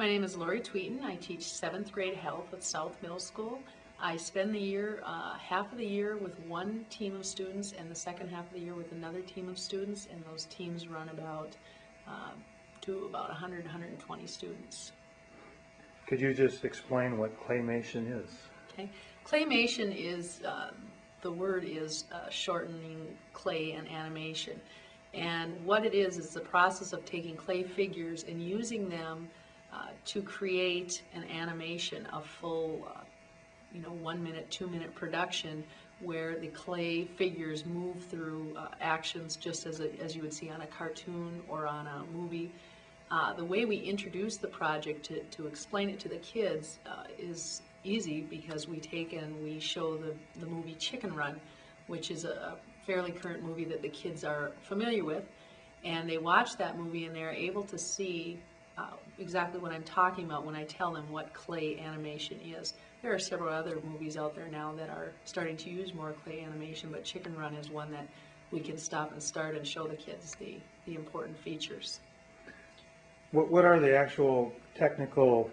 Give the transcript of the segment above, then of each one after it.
My name is Lori Tweeten. I teach 7th grade health at South Middle School. I spend the year, half of the year with one team of students and the second half of the year with another team of students, and those teams run about 100, 120 students. Could you just explain what claymation is? Okay. Claymation is, the word is shortening clay and animation. And what it is the process of taking clay figures and using them to create an animation, a full 1 minute, 2 minute production where the clay figures move through actions just as you would see on a cartoon or on a movie. The way we introduce the project to explain it to the kids is easy, because we take and we show the movie Chicken Run, which is a fairly current movie that the kids are familiar with, and they watch that movie and they're able to see exactly what I'm talking about when I tell them what clay animation is. There are several other movies out there now that are starting to use more clay animation, but Chicken Run is one that we can stop and start and show the kids the important features. What are the actual technical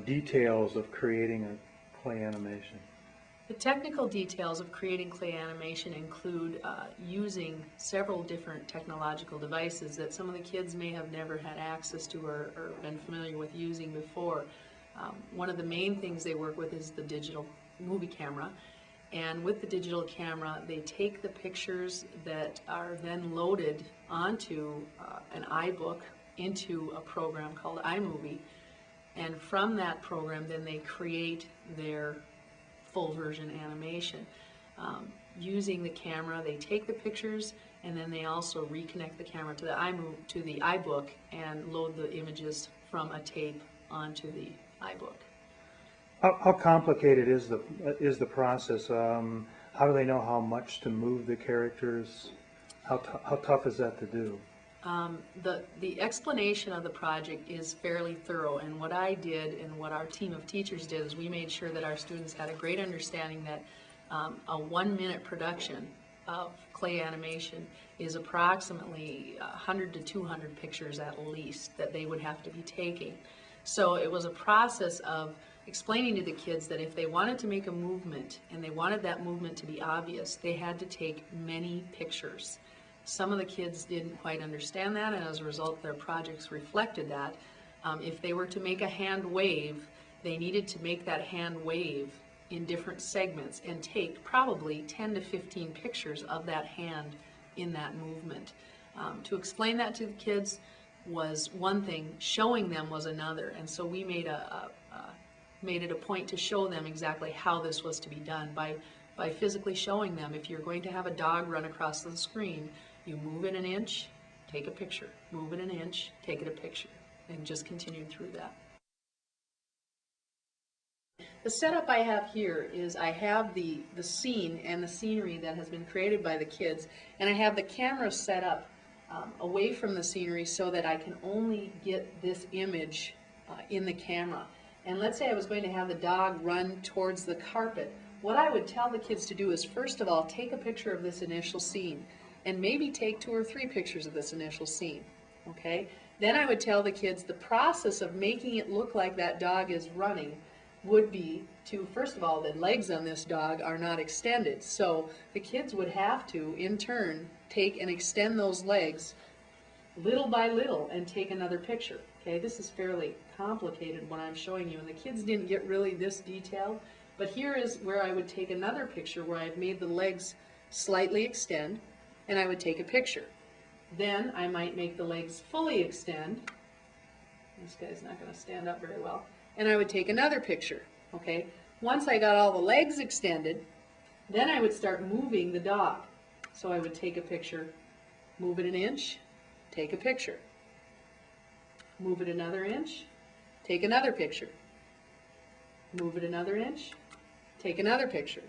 details of creating a clay animation? The technical details of creating clay animation include using several different technological devices that some of the kids may have never had access to or been familiar with using before. One of the main things they work with is the digital movie camera, and with the digital camera they take the pictures that are then loaded onto an iBook into a program called iMovie, and from that program then they create their full version animation. Using the camera, they take the pictures and then they also reconnect the camera to the iBook and load the images from a tape onto the iBook. How complicated is the process? How do they know how much to move the characters? How tough is that to do? The explanation of the project is fairly thorough, and what I did and what our team of teachers did is we made sure that our students had a great understanding that a 1 minute production of clay animation is approximately 100 to 200 pictures at least that they would have to be taking. So it was a process of explaining to the kids that if they wanted to make a movement and they wanted that movement to be obvious, they had to take many pictures. Some of the kids didn't quite understand that, and as a result their projects reflected that. If they were to make a hand wave, they needed to make that hand wave in different segments and take probably 10 to 15 pictures of that hand in that movement. To explain that to the kids was one thing, showing them was another, and so we made it a point to show them exactly how this was to be done by physically showing them. If you're going to have a dog run across the screen, you move it an inch, take a picture, move it an inch, take it a picture, and just continue through that. The setup I have here is I have the scene and the scenery that has been created by the kids, and I have the camera set up away from the scenery so that I can only get this image in the camera. And let's say I was going to have the dog run towards the carpet. What I would tell the kids to do is, first of all, take a picture of this initial scene, and maybe take 2 or 3 pictures of this initial scene. Okay? Then I would tell the kids the process of making it look like that dog is running would be to, first of all, the legs on this dog are not extended. So the kids would have to, in turn, take and extend those legs little by little and take another picture. Okay, this is fairly complicated what I'm showing you, and the kids didn't get really this detailed, but here is where I would take another picture where I've made the legs slightly extend, and I would take a picture. Then I might make the legs fully extend. This guy's not going to stand up very well. And I would take another picture. Okay, once I got all the legs extended, then I would start moving the dog. So I would take a picture, move it an inch, take a picture. Move it another inch, take another picture. Move it another inch, take another picture.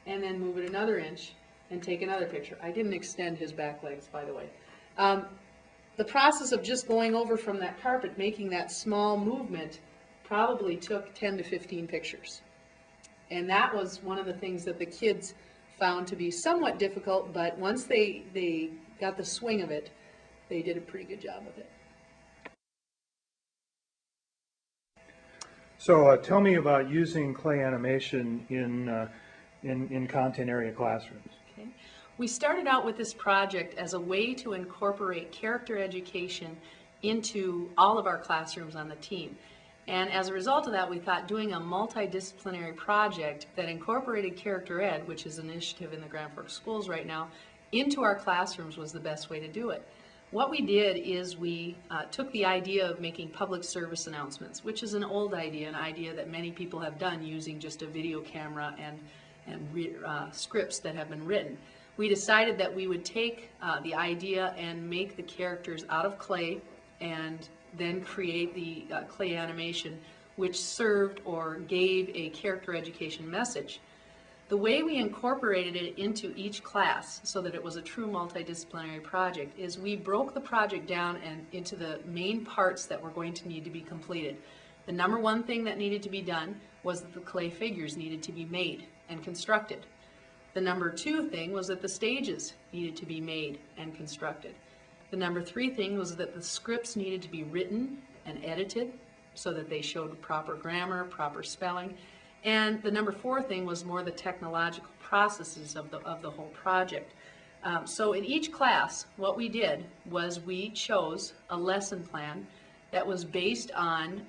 And then move it another inch and take another picture. I didn't extend his back legs, by the way. The process of just going over from that carpet, making that small movement, probably took 10 to 15 pictures. And that was one of the things that the kids found to be somewhat difficult, but once they got the swing of it, they did a pretty good job of it. So tell me about using clay animation in content area classrooms. Okay. We started out with this project as a way to incorporate character education into all of our classrooms on the team. And as a result of that, we thought doing a multidisciplinary project that incorporated character ed, which is an initiative in the Grand Forks schools right now, into our classrooms was the best way to do it. What we did is we took the idea of making public service announcements, which is an old idea, an idea that many people have done using just a video camera and scripts that have been written. We decided that we would take the idea and make the characters out of clay and then create the clay animation which served or gave a character education message. The way we incorporated it into each class so that it was a true multidisciplinary project is we broke the project down and into the main parts that were going to need to be completed. The number one thing that needed to be done was that the clay figures needed to be made and constructed. The number two thing was that the stages needed to be made and constructed. The number three thing was that the scripts needed to be written and edited so that they showed proper grammar, proper spelling. And the number four thing was more the technological processes of the whole project. So in each class, what we did was we chose a lesson plan that was based on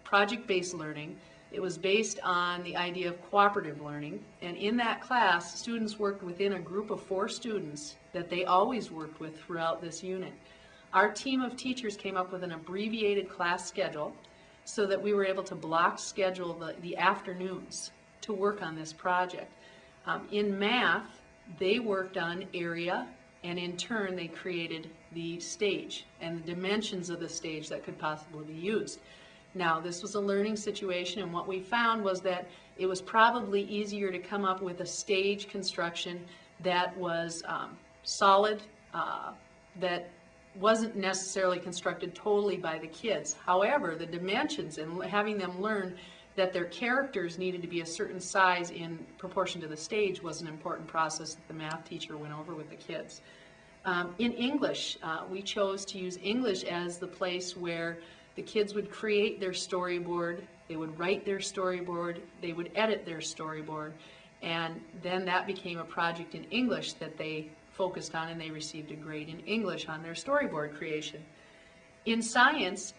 project-based learning. It was based on the idea of cooperative learning. And in that class, students worked within a group of 4 students that they always worked with throughout this unit. Our team of teachers came up with an abbreviated class schedule so that we were able to block schedule the afternoons to work on this project. In math, they worked on area, and in turn they created the stage and the dimensions of the stage that could possibly be used. Now, this was a learning situation, and what we found was that it was probably easier to come up with a stage construction that was solid, that wasn't necessarily constructed totally by the kids. However, the dimensions and having them learn that their characters needed to be a certain size in proportion to the stage was an important process that the math teacher went over with the kids. In English, we chose to use English as the place where the kids would create their storyboard, they would write their storyboard, they would edit their storyboard, and then that became a project in English that they focused on, and they received a grade in English on their storyboard creation. In science,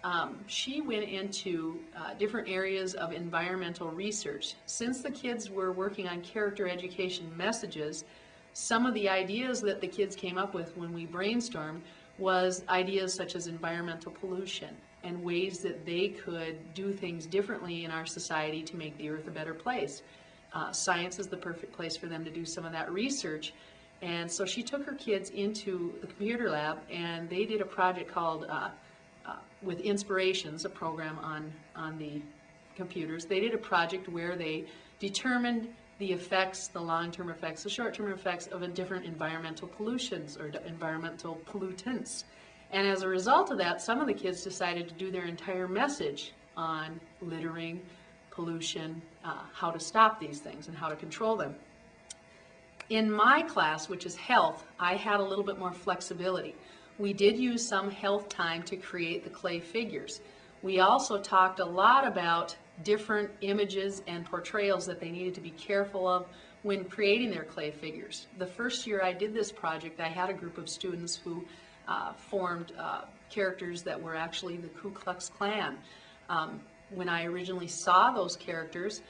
she went into different areas of environmental research. Since the kids were working on character education messages, some of the ideas that the kids came up with when we brainstormed was ideas such as environmental pollution and ways that they could do things differently in our society to make the earth a better place. Science is the perfect place for them to do some of that research. And so she took her kids into the computer lab, and they did a project called with Inspirations, a program on the computers. They did a project where they determined the effects, the long-term effects, the short-term effects of different environmental pollutions or environmental pollutants. And as a result of that, some of the kids decided to do their entire message on littering, pollution, how to stop these things and how to control them. In my class, which is health, I had a little bit more flexibility. We did use some health time to create the clay figures. We also talked a lot about different images and portrayals that they needed to be careful of when creating their clay figures. The first year I did this project, I had a group of students who formed characters that were actually the Ku Klux Klan. When I originally saw those characters,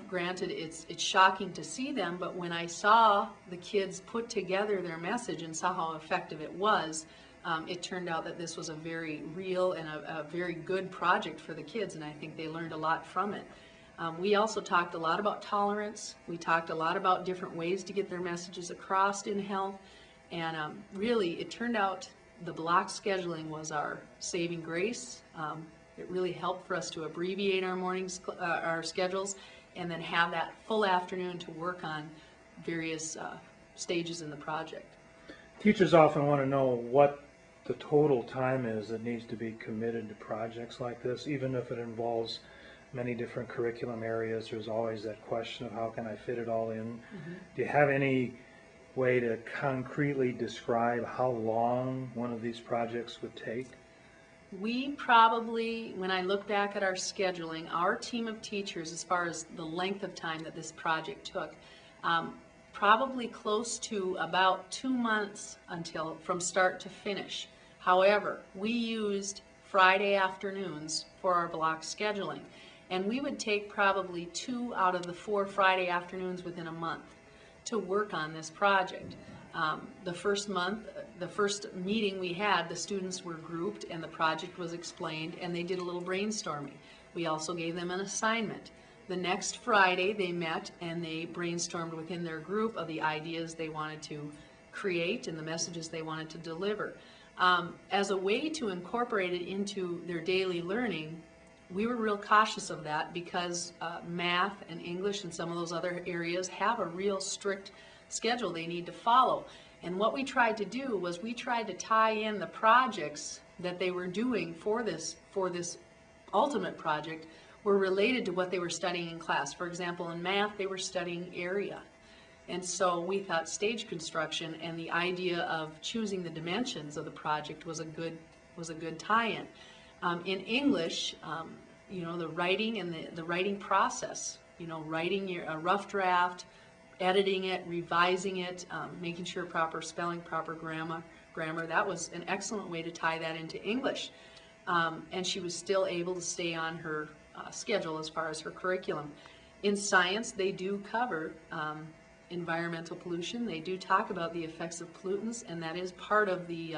granted, it's shocking to see them, but when I saw the kids put together their message and saw how effective it was, it turned out that this was a very real and a very good project for the kids, and I think they learned a lot from it. We also talked a lot about tolerance. We talked a lot about different ways to get their messages across in health, and really it turned out the block scheduling was our saving grace. It really helped for us to abbreviate our mornings, our schedules, and then have that full afternoon to work on various stages in the project. Teachers often want to know what the total time is that needs to be committed to projects like this, even if it involves many different curriculum areas. There's always that question of how can I fit it all in. Mm-hmm. Do you have any way to concretely describe how long one of these projects would take? We probably, when I look back at our scheduling, our team of teachers, as far as the length of time that this project took, probably close to about 2 months until from start to finish. However, we used Friday afternoons for our block scheduling, and we would take probably 2 out of the 4 Friday afternoons within a month to work on this project. The first month, the first meeting we had, the students were grouped and the project was explained, and they did a little brainstorming. We also gave them an assignment. The next Friday they met and they brainstormed within their group of the ideas they wanted to create and the messages they wanted to deliver. As a way to incorporate it into their daily learning, we were real cautious of that because math and English and some of those other areas have a real strict schedule they need to follow. And what we tried to do was we tried to tie in the projects that they were doing for this ultimate project were related to what they were studying in class. For example, in math, they were studying area. And so we thought stage construction and the idea of choosing the dimensions of the project was a good tie-in. In English, the writing and the writing process, writing a rough draft, editing it, revising it, making sure proper spelling, proper grammar, that was an excellent way to tie that into English. And she was still able to stay on her schedule as far as her curriculum. In science, they do cover environmental pollution. They do talk about the effects of pollutants, and that is part of the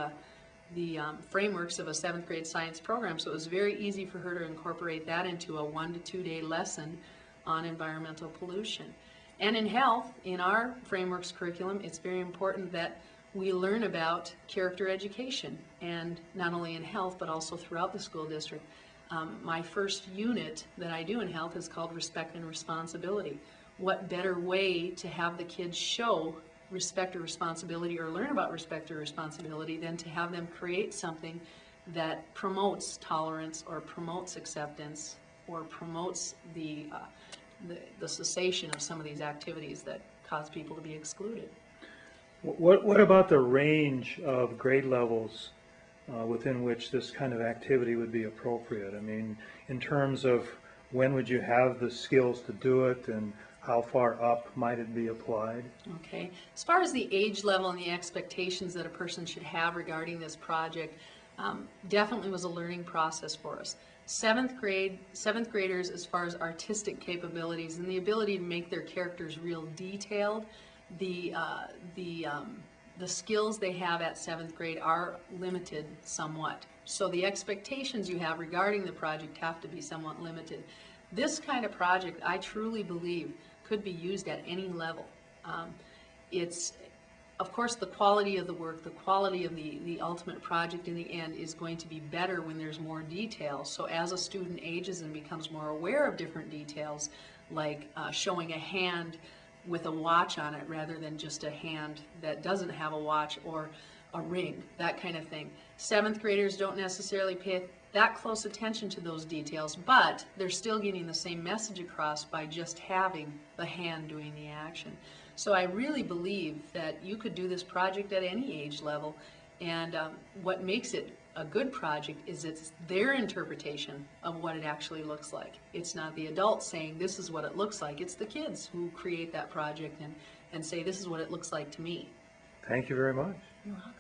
frameworks of a 7th grade science program. So it was very easy for her to incorporate that into a 1 to 2 day lesson on environmental pollution. And in health, in our frameworks curriculum, it's very important that we learn about character education, and not only in health but also throughout the school district. My first unit that I do in health is called Respect and Responsibility. What better way to have the kids show respect or responsibility or learn about respect or responsibility than to have them create something that promotes tolerance or promotes acceptance or promotes the cessation of some of these activities that cause people to be excluded. What about the range of grade levels within which this kind of activity would be appropriate? I mean, in terms of when would you have the skills to do it, and how far up might it be applied? Okay. As far as the age level and the expectations that a person should have regarding this project, definitely was a learning process for us. Seventh graders, as far as artistic capabilities and the ability to make their characters real detailed, the skills they have at 7th grade are limited somewhat. So the expectations you have regarding the project have to be somewhat limited. This kind of project, I truly believe, could be used at any level. It's, of course, the quality of the work, the quality of the ultimate project in the end is going to be better when there's more detail. So as a student ages and becomes more aware of different details, like showing a hand with a watch on it rather than just a hand that doesn't have a watch, or a ring, that kind of thing. 7th graders don't necessarily pay that close attention to those details, but they're still getting the same message across by just having the hand doing the action. So I really believe that you could do this project at any age level, and what makes it a good project is it's their interpretation of what it actually looks like. It's not the adults saying this is what it looks like. It's the kids who create that project and say this is what it looks like to me. Thank you very much. You're welcome.